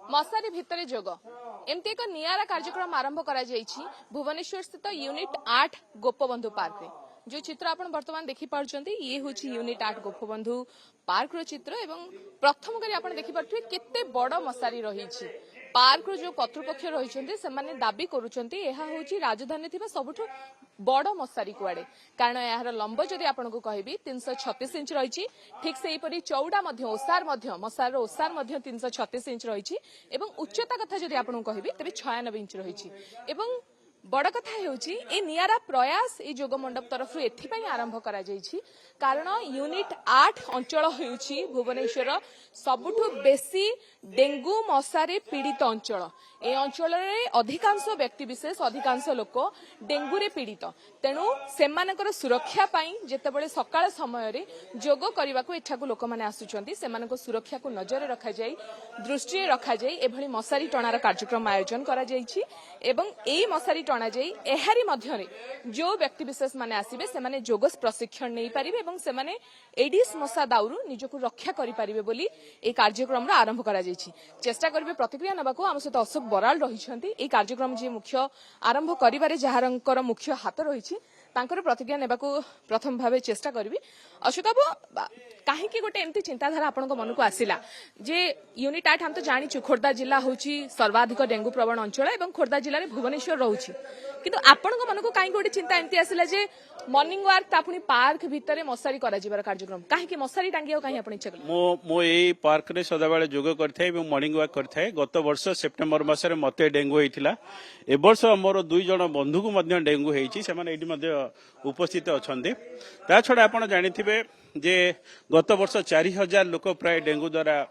मशारी भितर जोग एमती एक नियारा कार्यक्रम आरंभ करा जायछि भुवनेश्वर स्थित यूनिट 8 गोपबंधु पार्क रे। जो चित्र आपण वर्तमान देखि पारुचंती ये होछि यूनिट 8 गोपबंधु पार्क रो चित्र एवं प्रथम करी आपण देखि पारथि केते बड़ मशारी रहिछि। पार्क रो जो कर्तृपक्ष रहिछन्ते सेमाने दाबी करूछन्ते एहा होछि राजधानी थिबा सबठु बड़ मशारी कुआडे कारण यार लंब जदि आपनको कहबी 336 इंच रहिछि। ठीक सेही परि चौड़ा मध्य ओसार मध्य मशार ओसार मध्य 336 इंच रहिछि एवं उच्चता कथा जदि आपनको कहबी तबे 96 इंच रहिछि। एवं बड़ कथा हेउछि ए नियारा प्रयास ए जोग मंडप तरफ एथिपई आरंभ करा जायछि कारण यूनिट 8 अंचल हेउछि भुवनेश्वर सबुठु बेसी डेंगू मशारे पीड़ित अंचल। ए अंचल रे अधिकांश व्यक्ति विशेष अधिकांश लोक डेंगू रे पीड़ित तेणु सेमानकर सुरक्षा पाई जेतेबेले सकाळ समय रे जोग करबा को एठाकू लोक माने आसुचंती सेमानक सुरक्षा को नजर रखा जाई दृष्टि रखा जाई एभली मशारी टणार कार्यक्रम आयोजन करा जायछि एवं एई मशारी टणा जाई एहारी मध्यरे जो व्यक्ति विशेष माने आसीबे सेमाने जोग प्रशिक्षण नै पारिबे एवं सेमाने एडिस मशा दाउरु निजको रक्षा करि पारिबे बोली ए कार्यक्रम रा आरंभ करा जायछि। चेष्टा करबे प्रतिक्रिया नबाको हम सहित अशोक बराल रहिछन्ती ए कार्यक्रम जे मुख्य आरंभ करिबारे जहारंकर मुख्य हाथ रहिछि तांकर प्रतिक्रिया नेबाको प्रथम भावे चेष्टा करबी। अशोक बाबू काहे कि गोटे एमती चिंताधारा आपनको मन को आसिला जे यूनिट 8 हम तो जानिछु खोर्धा जिल्ला होछि सर्वाधिक डेंगू प्रवण अंचल एवं खोर्धा जिल्ला रे भुवनेश्वर रहउछि किंतु आपनको मन को काहे गोटे चिंता एमती आसिला जे मॉर्निंग वॉक तापुनी पार्क भितरे मशारी करा जिबार कार्यक्रम काहे कि मशारी टांगियो काहे आपण इच्छा कले मो एई पार्क रे सदाबेले जोग करथाय एवं मॉर्निंग वॉक करथाय। गत वर्ष सेप्टेम्बर मासरे मते डेंगू हेइथिला ए वर्ष मोर दुई जण बंधु को मध्य डेंगू हेइछि सेमाने एडी मध्य उपस्थित अछन्ते। ता छडा आपण जानिथिबे जे गत वर्ष 4000 लोक प्राय डेंगू द्वारा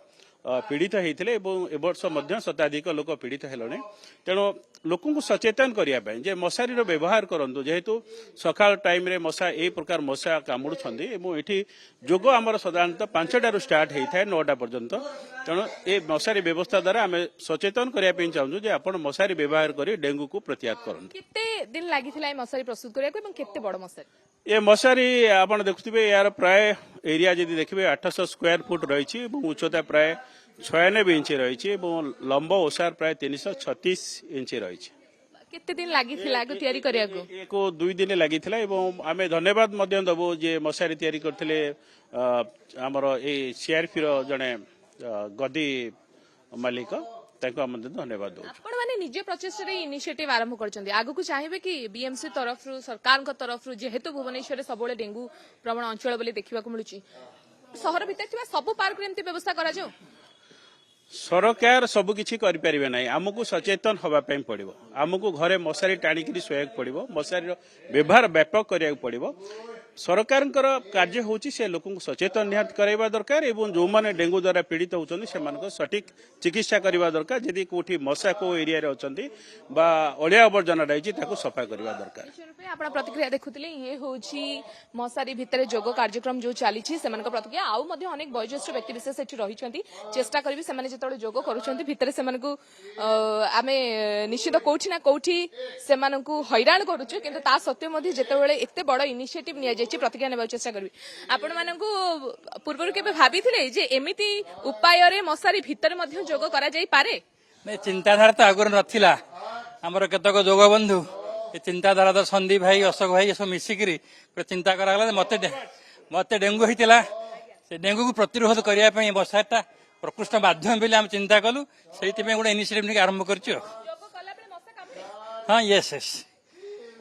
पीड़ित होते ए वर्ष शताधिक लोक पीड़ित हेलोने तेणु लोक सचेतन करने जे मशारी व्यवहार करूँ जेहेतु सकाल टाइम रे मशा ए प्रकार मशा कामुड़ुंट ये जोग आमर साधारणतः 5टारू स्टार्ट होता है 9टा पर्यंत तेणु ए मशारी व्यवस्था द्वारा आम सचेतन करने चाहूँ जे आपण मशारी व्यवहार कर डेंगू को प्रतिहत करूँ। केते दिन लागिथिला मशारी प्रस्तुत करने को केते बड़ मशारी ये मशारी आपण देखुथिबे यार प्राय एरिया जदि देखिबे 800 स्क्वायर फुट रही उच्चता प्राय 96 इंच रही लंब ओसार प्राय 336 इंच रही। केते दिन लागिथिला को तयारी करिया को एको 2 दिन लागिथिला एवं आमे धन्यवाद मध्य दबो जे मशारी तयारी करथिले हमर ए सीआरपी रो जने गदी मालिक ताको हम धन्यवाद दो। आपण माने निजे प्रचेष्टा रे इनिशिएटिव आरंभ करचंदी आगु को चाहेबे कि बीएमसी तरफ रु सरकार को तरफ रु जेहेतु भुवनेश्वर सबले डेंगू प्रवण अंचल बोली देखिबा को मिलुची शहर भीतर थिबा सब पार्क रे एमती व्यवस्था करा जाओ। सरकार सबु किछि करि परिबे नै हमकु सचेतन होबा पय पड़िबो हमकु घरे मशारी टाणिकरी सोयाक पड़िबो मशारी व्यवहार व्यापक करिया पड़िबो। सरकार कार्य होची से लोक सचेतन निहात कराइबा दरकार एवं जो माने डेंगू द्वारा पीड़ित होउछन्ति सेमानको सठिक चिकित्सा करबा दरकार जदि कोठी मशा को एरिया रे अछन्ति बा अलिया आवर्जना रहिछि ताको सफा करबा दरकार। आपण प्रतिक्रिया देखुतले ये होची मशारी भितरे जोग कार्यक्रम जो चलीछि सेमानको प्रतिक्रिया आउ मध्ये अनेक वयोज्येष्ठ व्यक्ति विशेष एठी रहिछन्ति चेष्टा करबी सेमाने जेतळे जोग करूछन्ति भितरे सेमानको आमे निश्चित कोठी ना कोठी सेमानको हैरान करूछु किंतु ता सत्य मध्ये जेतळे एते बड़ इनिशिएटिव निया प्रतिक्रिया नेबा चेष्टा करबी। आपण मानकु पूर्वरु केबे भाबिथिले जे एमिति उपाय रे मशारी भितर मध्ये जोग करा जाई पारे नै चिंताधारा तो आगर नथिला हमर केतक जोग बंधु ए चिंताधारा तो संदीप भाई अशोक भाई सब मिसिकरी चिंता करागला मते डेंगू होइतिला से डेंगू को प्रतिरोध करिया पई मशाटा प्रकृष्ट माध्यम बेले हम चिंता कलु सेति में गोटे इनिशिएटिव आरंभ करछु। जोग कला बले मशा कामुडे हां यस यस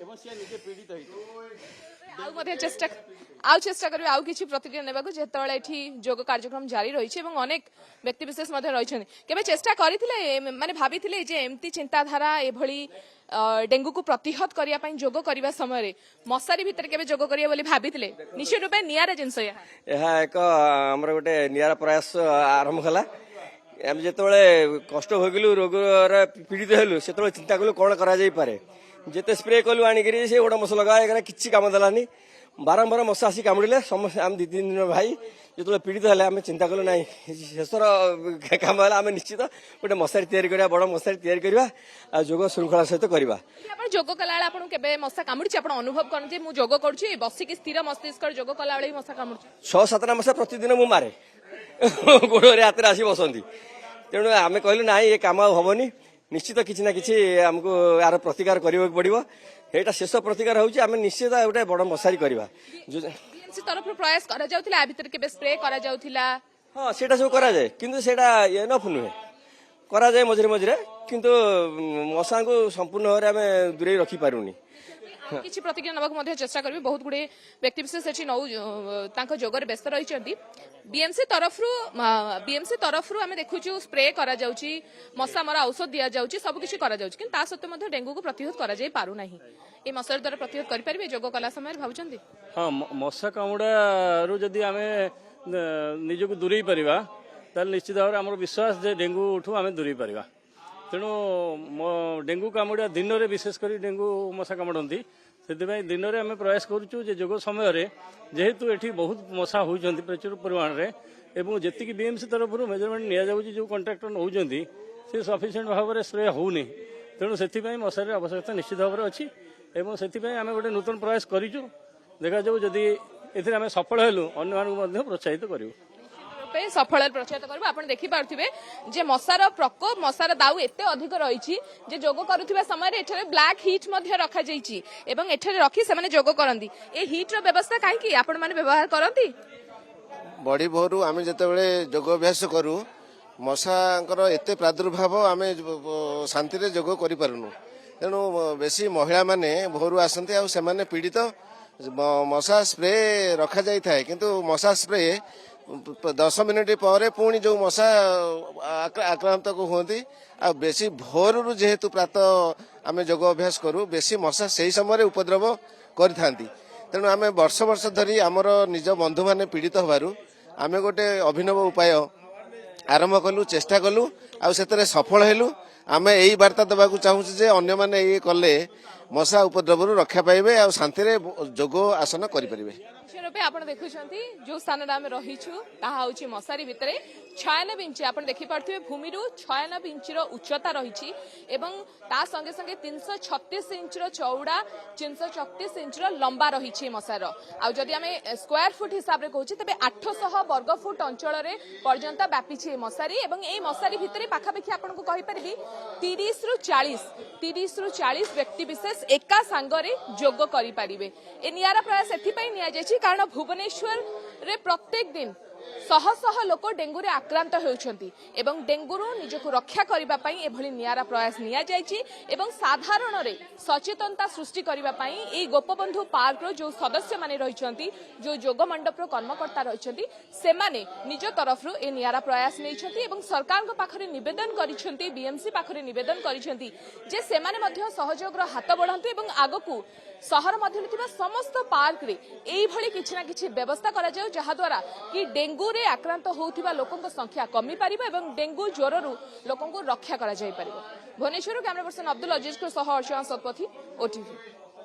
एवं से निजे पीड़ित होइतो चेष्टा करी आउ किछि प्रतिक्रिया नेबा को जेतळे एठी जोग कार्यक्रम जारी रहिछि एवं अनेक व्यक्ति विशेष मध्ये रहिछन केबे चेष्टा करिथिले माने भाबिथिले जे एम्ति चिंताधारा एभली डेंगू को प्रतिहत करिया पई जोग करिवा समय रे मशारी भीतर केबे जोग करिया बोली भाबिथिले निश्चित रूपे नियारा जिंस एहा एक हमर गोटे नियारा प्रयास आरंभ हला हम जेतळे कष्ट होगिलु रोग रे पीड़ित हेलु सेतळे चिंता कलु कोन करा जाई पारे जेते स्प्रे कलु आनी करी से गोटा मस लगा एकरा किछि काम दलानी बारंबार मशा आसी कामुड़े समस्त आम 2-3 दिन भाई जो पीड़ित हेल्ले आम चिंता कलु ना शेषर कम है आम निश्चित गोटे मशारी या बड़ मशारी या जोग श्रृंखला सहित करवा। जोग कला के मशा कामुड़ी अनुभव करते मुझे जोग कर बसिक स्थिर मस्तिष्क जोग कला मशा कामुड़ी 6-7टा मशा प्रतिदिन मु मारे गोड़े हाथ आसी बसती ତେଣୁ ଆମେ କହିଲୁ ନାଇଁ ଏ କାମ ଆଉ ହବନି, ନିଶ୍ଚିତ କିଛି ନା କିଛି ଆମକୁ ଏହାର ପ୍ରତିକାର କରିବାକୁ ପଡିବ। ଏଇଟା ଶେଷ ପ୍ରତିକାର ହଉଛି ଆମେ ନିଶ୍ଚିତ ଗୋଟେ ବଡ ମଶାରୀ କରିବା। ବିଏମସି ତରଫରୁ ପ୍ରୟାସ କରାଯାଉଥିଲା, ଆ ଭିତରେ କେବେ ସ୍ପ୍ରେ କରାଯାଉଥିଲା? ହଁ ସେଇଟା ସବୁ କରାଯାଏ, କିନ୍ତୁ ସେଇଟା ଏନଫ୍ ନୁହେଁ, କରାଯାଏ ମଝିରେ ମଝିରେ, କିନ୍ତୁ ମଶାଙ୍କୁ ସମ୍ପୂର୍ଣ୍ଣ ଭାବରେ ଆମେ ଦୂରେଇ ରଖିପାରୁନି। କିଛି ପ୍ରତିକ୍ରିୟା ନେବାକୁ ମଧ୍ୟ ଚେଷ୍ଟା କରିବି। ବହୁତ ଗୁଡେ ବ୍ୟକ୍ତିବିଶେଷ ଏଠି ତାଙ୍କ ଯୋଗରେ ବ୍ୟସ୍ତ ରହିଛନ୍ତି। ବିଏମସି ତରଫରୁ ଆମେ ଦେଖୁଛୁ ସ୍ପ୍ରେ କରାଯାଉଛି, ମଶା ମରା ଔଷଧ ଦିଆଯାଉଛି, ସବୁକିଛି କରାଯାଉଛି, କିନ୍ତୁ ତା ସତ୍ତ୍ୱେ ମଧ୍ୟ ଡେଙ୍ଗୁକୁ ପ୍ରତିହତ କରାଯାଇ ପାରୁନାହିଁ। এই ମଶାରୀ ଦ୍ୱାରା ପ୍ରତିହତ କରିପାରିବେ ଯୋଗ କଲା ସମୟରେ ଭାବୁଛନ୍ତି? ହଁ, ମଶା କାମୁଡ଼ାରୁ ଯଦି ଆମେ ନିଜକୁ ଦୂରେଇ ପାରିବା ତାହେଲେ ନିଶ୍ଚିତ ଭାବରେ ଆମର ବିଶ୍ୱାସ ଯେ ଡେଙ୍ଗୁଠୁ ଆମେ ଦୂରେଇ ପାରିବା। ତେଣୁ ଡେଙ୍ଗୁ କାମୁଡ଼ା ଦିନରେ, ବିଶେଷ କରି ଡେଙ୍ଗୁ ମଶା କାମୁଡ଼ନ୍ତି, ସେଥିପାଇଁ ଦିନରେ ଆମେ ପ୍ରୟାସ କରୁଛୁ ଯେ ଯୋଗ ସମୟରେ ଯେହେତୁ ଏଠି ବହୁତ ମଶା ହେଉଛନ୍ତି ପ୍ରଚୁର ପରିମାଣରେ ଏବଂ ଯେତିକି ବିଏମସି ତରଫରୁ ମେଜରମେଣ୍ଟ ନିଆଯାଉଛି, ଯେଉଁ କଣ୍ଟ୍ରାକ୍ଟର ନେଉଛନ୍ତି ସେ ସଫିସିଏଣ୍ଟ ଭାବରେ ସ୍ପ୍ରେ ହେଉନି। ତେଣୁ ସେଥିପାଇଁ ମଶାରୀର ଆବଶ୍ୟକତା ନିଶ୍ଚିତ ଭାବରେ ଅଛି ଏବଂ ସେଥିପାଇଁ ଆମେ ଗୋଟେ ନୂତନ ପ୍ରୟାସ କରିଛୁ। ଦେଖାଯାଉ ଯଦି ଏଥିରେ ଆମେ ସଫଳ ହେଲୁ ଅନ୍ୟମାନଙ୍କୁ ମଧ୍ୟ ପ୍ରୋତ୍ସାହିତ କରିବୁ। ସଫଳ ପ୍ରୋତ୍ସାହିତ କରିବୁ। ଆପଣ ଦେଖିପାରୁଥିବେ ଯେ ମଶାର ପ୍ରକୋପ, ମଶାର ଦାଉ ଏତେ ଅଧିକ ରହିଛି ଯେ ଯୋଗ କରୁଥିବା ସମୟରେ ଏଠାରେ ବ୍ଲାକ୍ ହିଟ୍ ମଧ୍ୟ ରଖାଯାଇଛି ଏବଂ ଏଠାରେ ରଖି ସେମାନେ ଯୋଗ କରନ୍ତି। ଏ ହିଟ୍ର ବ୍ୟବସ୍ଥା କାହିଁକି ଆପଣମାନେ ବ୍ୟବହାର କରନ୍ତି? ବଡି ଭୋରୁ ଆମେ ଯେତେବେଳେ ଯୋଗ ଅଭ୍ୟାସ କରୁ ମଶାଙ୍କର ଏତେ ପ୍ରାଦୁର୍ଭାବ ଆମେ ଶାନ୍ତିରେ ଯୋଗ କରିପାରୁନୁ। ତେଣୁ ବେଶୀ ମହିଳାମାନେ ଭୋରୁ ଆସନ୍ତି ଆଉ ସେମାନେ ପୀଡ଼ିତ। ମଶା ସ୍ପ୍ରେ ରଖାଯାଇଥାଏ, କିନ୍ତୁ ମଶା ସ୍ପ୍ରେ 10 ମିନିଟ୍ ପରେ ପୁଣି ଯେଉଁ ମଶା ଆକ୍ରାନ୍ତ ହୁଅନ୍ତି। ଆଉ ବେଶୀ ଭୋରରୁ ଯେହେତୁ ପ୍ରାତଃ ଆମେ ଯୋଗ ଅଭ୍ୟାସ କରୁ, ବେଶୀ ମଶା ସେହି ସମୟରେ ଉପଦ୍ରବ କରିଥାନ୍ତି। ତେଣୁ ଆମେ ବର୍ଷ ବର୍ଷ ଧରି ଆମର ନିଜ ବନ୍ଧୁମାନେ ପୀଡ଼ିତ ହେବାରୁ ଆମେ ଗୋଟେ ଅଭିନବ ଉପାୟ ଆରମ୍ଭ କଲୁ, ଚେଷ୍ଟା କଲୁ ଆଉ ସେଥିରେ ସଫଳ ହେଲୁ। ଆମେ ଏଇ ବାର୍ତ୍ତା ଦେବାକୁ ଚାହୁଁଛୁ ଯେ ଅନ୍ୟମାନେ ଇଏ କଲେ ମଶା ଉପଦ୍ରବରୁ ରକ୍ଷା ପାଇବେ ଆଉ ଶାନ୍ତିରେ ଯୋଗ ଆସନ କରିପାରିବେ। ରୂପେ ଆପଣ ଦେଖୁଛନ୍ତି ଯୋଉ ସ୍ଥାନରେ ଆମେ ରହିଛୁ ତାହା ହେଉଛି ମଶାରୀ ଭିତରେ 96 ଇଞ୍ଚ। ଆପଣ ଦେଖିପାରୁଥିବେ ଭୂମିରୁ 96 ଇଞ୍ଚର ଉଚ୍ଚତା ରହିଛି ଏବଂ ତା ସଙ୍ଗେ ସଙ୍ଗେ 336 ଇଞ୍ଚର ଚଉଡ଼ା, 336 ଇଞ୍ଚର ଲମ୍ବା ରହିଛି ମଶାର। ଆଉ ଯଦି ଆମେ ସ୍କୋୟାର ଫୁଟ ହିସାବରେ କହୁଛେ ତେବେ 800 ବର୍ଗ ଫୁଟ ଅଞ୍ଚଳରେ ପର୍ଯ୍ୟନ୍ତ ବ୍ୟାପିଛି ଏ ମଶାରୀ ଏବଂ এই ମଶାରୀ ଭିତରେ ପାଖାପାଖି ଆପଣଙ୍କୁ କହିପାରିବି 30ରୁ 40 ବ୍ୟକ୍ତି ବିଶେଷ ଏକା ସାଙ୍ଗରେ ଯୋଗ କରିପାରିବେ। ଏ ନିଆରା ପ୍ରୟାସ ଏଥିପାଇଁ ନିଆଯାଇଛି କାରଣ ଭୁବନେଶ୍ୱରରେ ପ୍ରତ୍ୟେକ ଦିନ ଶହ ଶହ ଲୋକ ଡେଙ୍ଗୁରେ ଆକ୍ରାନ୍ତ ହେଉଛନ୍ତି ଏବଂ ଡେଙ୍ଗୁରୁ ନିଜକୁ ରକ୍ଷା କରିବା ପାଇଁ ଏଭଳି ନିଆରା ପ୍ରୟାସ ନିଆଯାଇଛି ଏବଂ ସାଧାରଣରେ ସଚେତନତା ସୃଷ୍ଟି କରିବା ପାଇଁ ଏହି ଗୋପବନ୍ଧୁ ପାର୍କର ଯେଉଁ ସଦସ୍ୟମାନେ ରହିଛନ୍ତି, ଯେଉଁ ଯୋଗ ମଣ୍ଡପର କର୍ମକର୍ତ୍ତା ରହିଛନ୍ତି, ସେମାନେ ନିଜ ତରଫରୁ ଏ ନିଆରା ପ୍ରୟାସ ନେଇଛନ୍ତି ଏବଂ ସରକାରଙ୍କ ପାଖରେ ନିବେଦନ କରିଛନ୍ତି, ବିଏମସି ପାଖରେ ନିବେଦନ କରିଛନ୍ତି ଯେ ସେମାନେ ମଧ୍ୟ ସହଯୋଗର ହାତ ବଢ଼ାନ୍ତୁ ଏବଂ ଆଗକୁ ସହର ମଧ୍ୟରେ ଥିବା ସମସ୍ତ ପାର୍କରେ এইଭଳି କିଛି ନା କିଛି ବ୍ୟବସ୍ଥା କରାଯାଉ ଯାହାଦ୍ୱାରା କି ଡେଙ୍ଗୁରେ ଆକ୍ରାନ୍ତ ହେଉଥିବା ଲୋକଙ୍କ ସଂଖ୍ୟା କମିପାରିବ ଏବଂ ଡେଙ୍ଗୁ ଜ୍ୱରରୁ ଲୋକଙ୍କୁ ରକ୍ଷା କରାଯାଇପାରିବ। ଭୁବନେଶ୍ୱରରୁ କ୍ୟାମେରା ପର୍ସନ ଅବ୍ଦୁଲ ଅଜିଜଙ୍କ ସହ ଅର୍ଚନା ଶତପଥୀ, OTV।